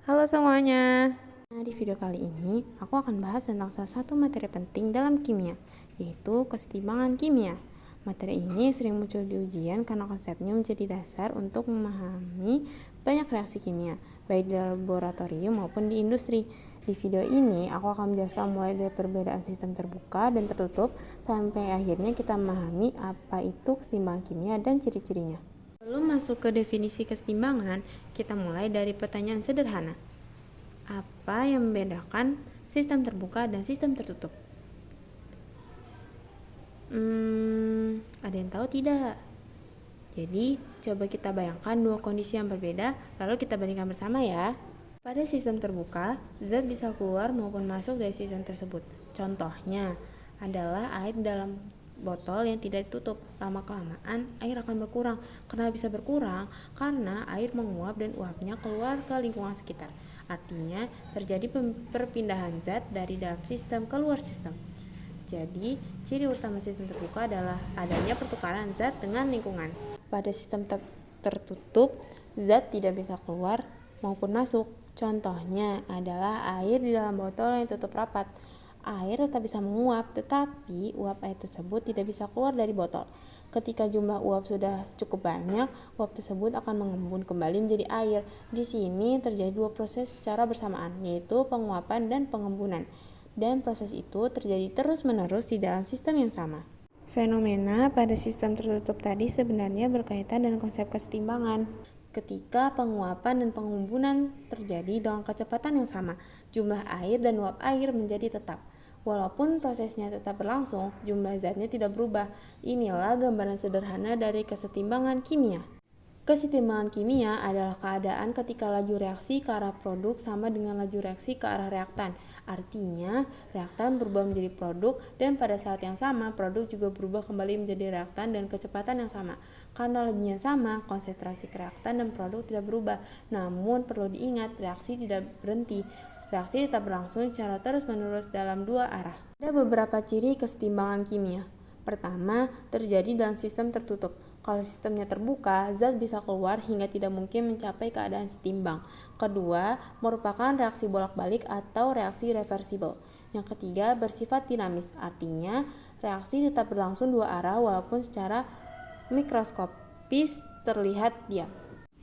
Halo semuanya. Nah, di video kali ini aku akan bahas tentang salah satu materi penting dalam kimia, yaitu kesetimbangan kimia. Materi ini sering muncul di ujian karena konsepnya menjadi dasar untuk memahami banyak reaksi kimia, baik di laboratorium maupun di industri. Di video ini, aku akan menjelaskan mulai dari perbedaan sistem terbuka dan tertutup, sampai akhirnya kita memahami apa itu kesetimbangan kimia dan ciri-cirinya. Sebelum masuk ke definisi kesetimbangan, kita mulai dari pertanyaan sederhana. Apa yang membedakan sistem terbuka dan sistem tertutup? Ada yang tahu tidak? Jadi, coba kita bayangkan dua kondisi yang berbeda, lalu kita bandingkan bersama ya. Pada sistem terbuka, zat bisa keluar maupun masuk dari sistem tersebut. Contohnya adalah air dalam botol yang tidak ditutup. Lama-kelamaan, air akan berkurang. Kenapa bisa berkurang? Karena air menguap dan uapnya keluar ke lingkungan sekitar. Artinya, terjadi perpindahan zat dari dalam sistem ke luar sistem. Jadi, ciri utama sistem terbuka adalah adanya pertukaran zat dengan lingkungan. Pada sistem tertutup, zat tidak bisa keluar maupun masuk. Contohnya adalah air di dalam botol yang tutup rapat. Air tetap bisa menguap, tetapi uap air tersebut tidak bisa keluar dari botol. Ketika jumlah uap sudah cukup banyak, uap tersebut akan mengembun kembali menjadi air. Di sini terjadi dua proses secara bersamaan, yaitu penguapan dan pengembunan. Dan proses itu terjadi terus-menerus di dalam sistem yang sama. Fenomena pada sistem tertutup tadi sebenarnya berkaitan dengan konsep kesetimbangan. Ketika penguapan dan pengembunan terjadi dengan kecepatan yang sama, jumlah air dan uap air menjadi tetap. Walaupun prosesnya tetap berlangsung, jumlah zatnya tidak berubah. Inilah gambaran sederhana dari kesetimbangan kimia. Kesetimbangan kimia adalah keadaan ketika laju reaksi ke arah produk sama dengan laju reaksi ke arah reaktan. Artinya, reaktan berubah menjadi produk dan pada saat yang sama, produk juga berubah kembali menjadi reaktan dan kecepatan yang sama. Karena lajunya sama, konsentrasi reaktan dan produk tidak berubah. Namun, perlu diingat, reaksi tidak berhenti. Reaksi tetap berlangsung secara terus-menerus dalam dua arah. Ada beberapa ciri kesetimbangan kimia. Pertama, terjadi dalam sistem tertutup. Kalau sistemnya terbuka, zat bisa keluar hingga tidak mungkin mencapai keadaan setimbang. Kedua, merupakan reaksi bolak-balik atau reaksi reversibel. Yang ketiga, bersifat dinamis, artinya reaksi tetap berlangsung dua arah walaupun secara mikroskopis terlihat diam.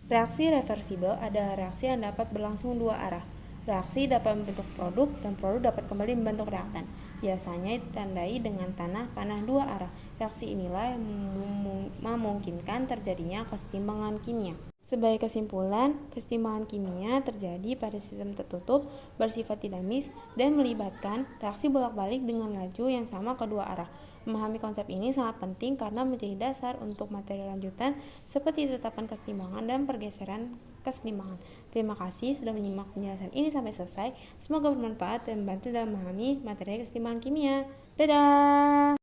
Reaksi reversibel adalah reaksi yang dapat berlangsung dua arah. Reaksi dapat membentuk produk dan produk dapat kembali membentuk reaktan. Biasanya ditandai dengan tanah panah dua arah. Reaksi inilah yang memungkinkan terjadinya kesetimbangan kimia. Sebagai kesimpulan, kesetimbangan kimia terjadi pada sistem tertutup, bersifat dinamis, dan melibatkan reaksi bolak-balik dengan laju yang sama kedua arah. Memahami konsep ini sangat penting karena menjadi dasar untuk materi lanjutan seperti tetapan kesetimbangan dan pergeseran kesetimbangan. Terima kasih sudah menyimak penjelasan ini sampai selesai. Semoga bermanfaat dan membantu dalam memahami materi kesetimbangan kimia. Dadah!